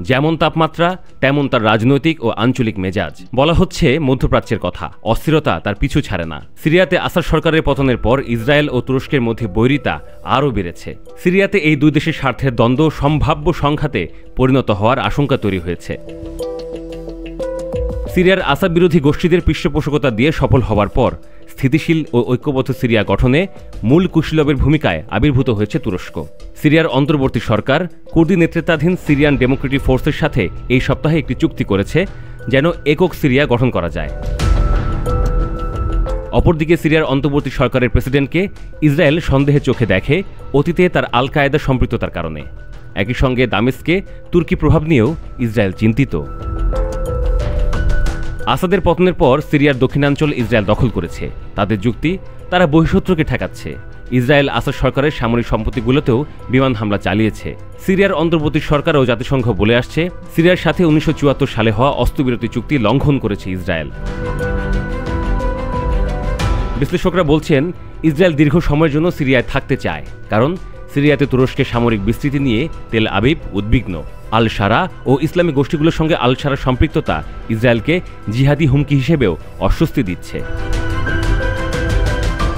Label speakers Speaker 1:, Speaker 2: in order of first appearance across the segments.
Speaker 1: যেমন তাপমাত্রা তেমন তার রাজনৈতিক ও আঞ্চলিক মেজাজ। বলা হচ্ছে মধ্যপ্রাচ্যের কথা, অস্থিরতা তার পিছু ছাড়ে না। সিরিয়াতে আসাদ সরকারের পতনের পর ইসরায়েল ও তুরস্কের মধ্যে বৈরিতা আরও বেড়েছে। সিরিয়াতে এই দুই দেশের স্বার্থের দ্বন্দ্ব সম্ভাব্য সংঘাতে পরিণত হওয়ার আশঙ্কা তৈরি হয়েছে। সিরিয়ার আসাদ বিরোধী গোষ্ঠীদের পৃষ্ঠপোষকতা দিয়ে সফল হওয়ার পর স্থিতিশীল ও ঐক্যবদ্ধ সিরিয়া গঠনে মূল কুশীলবের ভূমিকায় আবির্ভূত হয়েছে তুরস্ক। সিরিয়ার অন্তর্বর্তী সরকার কুর্দি নেতৃত্বাধীন সিরিয়ান ডেমোক্রেটিক ফোর্সের সাথে এই সপ্তাহে একটি চুক্তি করেছে যেন একক সিরিয়া গঠন করা যায়। অপরদিকে সিরিয়ার অন্তর্বর্তী সরকারের প্রেসিডেন্টকে ইসরায়েল সন্দেহের চোখে দেখে অতীতে তার আল কায়েদা সম্পৃক্ততার কারণে। একই সঙ্গে দামেস্কে তুর্কি প্রভাব নিয়েও ইসরায়েল চিন্তিত। আসাদের পতনের পর সিরিয়ার দক্ষিণাঞ্চল ইসরায়েল দখল করেছে। তাদের যুক্তি, তারা বহিঃশত্রুকে ঠেকাচ্ছে। ইসরায়েল আসাদ সরকারের সামরিক সম্পত্তিগুলোতেও বিমান হামলা চালিয়েছে। সিরিয়ার অন্তর্বর্তী সরকার ও জাতিসংঘ বলে আসছে, সিরিয়ার সাথে 1974 সালে হওয়া অস্ত্রবিরতি চুক্তি লঙ্ঘন করেছে ইসরায়েল। বিশ্লেষকরা বলছেন, ইসরায়েল দীর্ঘ সময়ের জন্য সিরিয়ায় থাকতে চায়, কারণ সিরিয়াতে তুরস্কের সামরিক বিস্তৃতি নিয়ে তেল আবিব উদ্বিগ্ন। আল শারা ও ইসলামী গোষ্ঠীগুলোর সঙ্গে আল শারার সম্পৃক্ততা ইসরায়েলকে জিহাদি হুমকি হিসেবেও অস্বস্তি দিচ্ছে।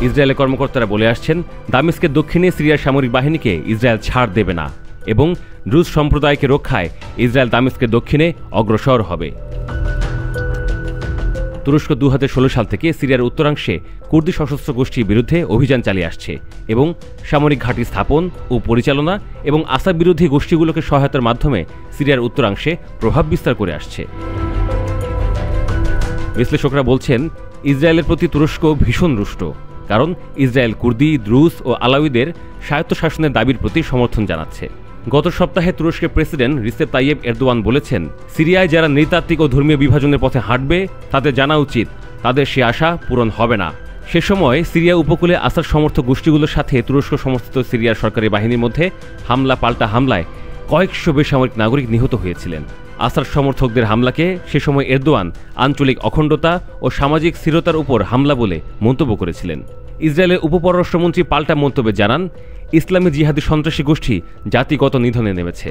Speaker 1: ইসরায়েলের কর্মকর্তারা বলে আসছেন, দামেস্কের দক্ষিণে সিরিয়ার সামরিক বাহিনীকে ইসরায়েল ছাড় দেবে না এবং দ্রুজ সম্প্রদায়কে রক্ষায় ইসরায়েল দামেস্কের দক্ষিণে অগ্রসর হবে। তুরস্ক 2016 সাল থেকে সিরিয়ার উত্তরাংশে কুর্দি সশস্ত্র গোষ্ঠীর বিরুদ্ধে অভিযান চালিয়ে আসছে এবং সামরিক ঘাঁটি স্থাপন ও পরিচালনা এবং আসাদ বিরোধী গোষ্ঠীগুলোকে সহায়তার মাধ্যমে সিরিয়ার উত্তরাংশে প্রভাব বিস্তার করে আসছে। বিশ্লেষকরা বলছেন, ইসরায়েলের প্রতি তুরস্ক ভীষণ রুষ্ট, কারণ ইসরায়েল কুর্দি, দ্রুজ ও আলাউইদের স্বায়ত্তশাসনের দাবির প্রতি সমর্থন জানাচ্ছে। গত সপ্তাহে তুরস্কের প্রেসিডেন্ট রিসেপ তাইয়েব এরদোয়ান বলেছেন, সিরিয়ায় যারা নৃতাত্ত্বিক ও ধর্মীয় বিভাজনের পথে হাঁটবে তাদের জানা উচিত তাদের সে আশা পূরণ হবে না। সে সময় সিরিয়া উপকূলে আসাদ সমর্থক গোষ্ঠীগুলোর সাথে তুরস্ক সমর্থিত সিরিয়ার সরকারি বাহিনীর মধ্যে পাল্টা হামলায় কয়েকশো বেসামরিক নাগরিক নিহত হয়েছিলেন। আসাদ সমর্থকদের হামলাকে সে সময় এরদোয়ান আঞ্চলিক অখণ্ডতা ও সামাজিক স্থিরতার উপর হামলা বলে মন্তব্য করেছিলেন। ইসরায়েলের উপপররাষ্ট্রমন্ত্রী পাল্টা মন্তব্যে জানান, ইসলামী জিহাদি সন্ত্রাসী গোষ্ঠী জাতিগত নিধনে নেমেছে।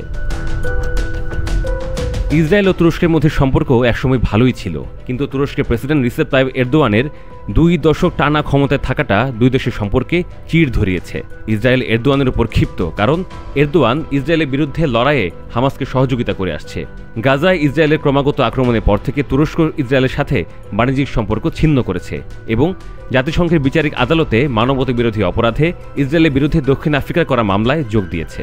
Speaker 1: ইসরায়েল ও তুরস্কের মধ্যে সম্পর্ক একসময় ভালোই ছিল, কিন্তু তুরস্কের প্রেসিডেন্ট রিসেপ তাইয়েব এরদোয়ানের 2 দশক টানা ক্ষমতায় থাকাটা দুই দেশের সম্পর্কে চিড় ধরিয়েছে। ইসরায়েল এরদোয়ানের উপর ক্ষিপ্ত, কারণ এরদোয়ান ইসরায়েলের বিরুদ্ধে লড়াইয়ে হামাসকে সহযোগিতা করে আসছে। গাজায় ইসরায়েলের ক্রমাগত আক্রমণের পর থেকে তুরস্ক ইসরায়েলের সাথে বাণিজ্যিক সম্পর্ক ছিন্ন করেছে এবং জাতিসংঘের বিচারিক আদালতে মানবতাবিরোধী অপরাধে ইসরায়েলের বিরুদ্ধে দক্ষিণ আফ্রিকার করা মামলায় যোগ দিয়েছে।